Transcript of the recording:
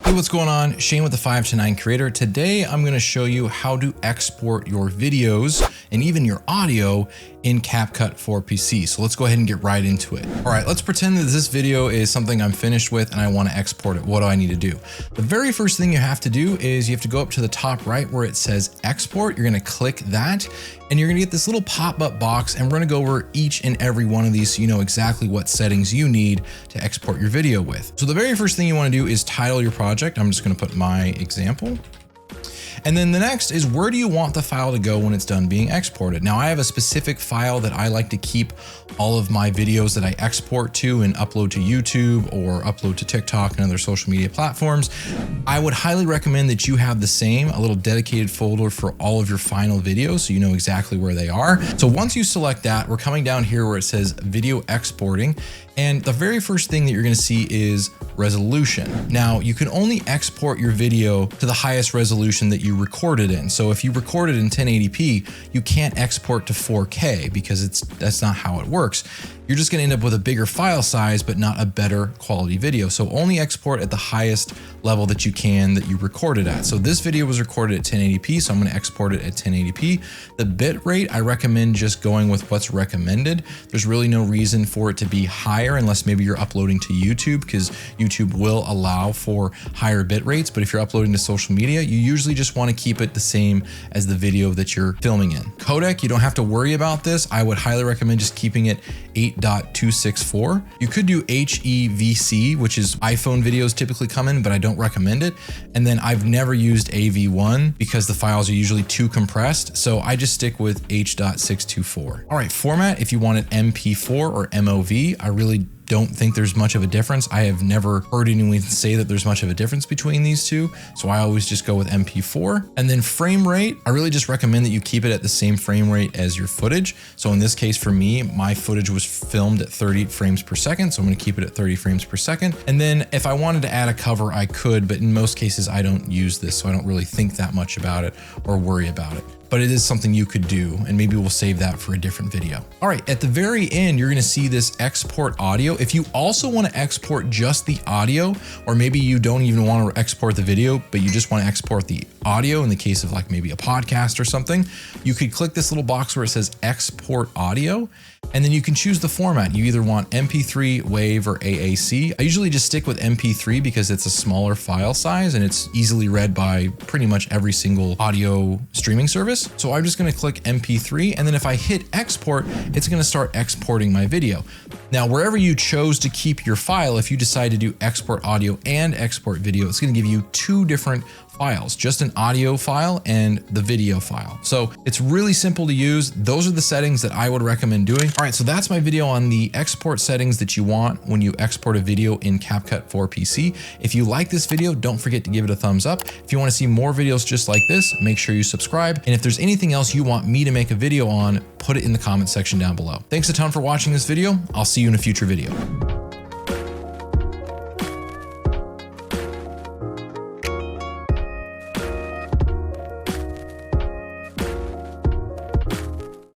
Hey, what's going on? Shane with the 5 to 9 Creator. Today, I'm going to show you how to export your videos and even your audio in CapCut for PC. So let's go ahead and get right into it. All right, let's pretend that this video is something I'm finished with and I want to export it. What do I need to do? The very first thing you have to do is you have to go up to the top right where it says export. You're going to click that and you're going to get this little pop-up box, and we're going to go over each and every one of these so you know exactly what settings you need to export your video with. So the very first thing you want to do is title your project. I'm just going to put my example. And then the next is, where do you want the file to go when it's done being exported? Now I have a specific file that I like to keep all of my videos that I export to and upload to YouTube or upload to TikTok and other social media platforms. I would highly recommend that you have the same, a little dedicated folder for all of your final videos so you know exactly where they are. So once you select that, we're coming down here where it says video exporting. And the very first thing that you're going to see is resolution. Now you can only export your video to the highest resolution that you recorded in. So if you recorded in 1080p, you can't export to 4K because that's not how it works. You're just going to end up with a bigger file size, but not a better quality video. So only export at the highest level that you can that you recorded at. So this video was recorded at 1080p, so I'm going to export it at 1080p. The bit rate, I recommend just going with what's recommended. There's really no reason for it to be higher unless maybe you're uploading to YouTube, because YouTube will allow for higher bit rates. But if you're uploading to social media, you usually just want to keep it the same as the video that you're filming in. Codec, you don't have to worry about this. I would highly recommend just keeping it 8.264. You could do HEVC, which is iPhone videos typically come in, but I don't recommend it. And then I've never used AV1 because the files are usually too compressed. So I just stick with H.624. All right, format, if you want it MP4 or MOV, I really don't think there's much of a difference. I have never heard anyone say that there's much of a difference between these two. So I always just go with MP4. And then frame rate, I really just recommend that you keep it at the same frame rate as your footage. So in this case, for me, my footage was filmed at 30 frames per second. So I'm going to keep it at 30 frames per second. And then if I wanted to add a cover, I could, but in most cases, I don't use this. So I don't really think that much about it or worry about it. But it is something you could do, and maybe we'll save that for a different video. All right, at the very end, you're gonna see this export audio. If you also wanna export just the audio, or maybe you don't even wanna export the video, but you just wanna export the audio in the case of like maybe a podcast or something, you could click this little box where it says export audio, and then you can choose the format. You either want MP3, WAV, or AAC. I usually just stick with MP3 because it's a smaller file size and it's easily read by pretty much every single audio streaming service. So I'm just going to click MP3, and then if I hit export, it's going to start exporting my video. Now, wherever you chose to keep your file, if you decide to do export audio and export video, it's going to give you two different files, just an audio file and the video file. So it's really simple to use. Those are the settings that I would recommend doing. All right, so that's my video on the export settings that you want when you export a video in CapCut for PC. If you like this video, don't forget to give it a thumbs up. If you want to see more videos just like this, make sure you subscribe. And if there's anything else you want me to make a video on, put it in the comment section down below. Thanks a ton for watching this video. I'll see you in a future video.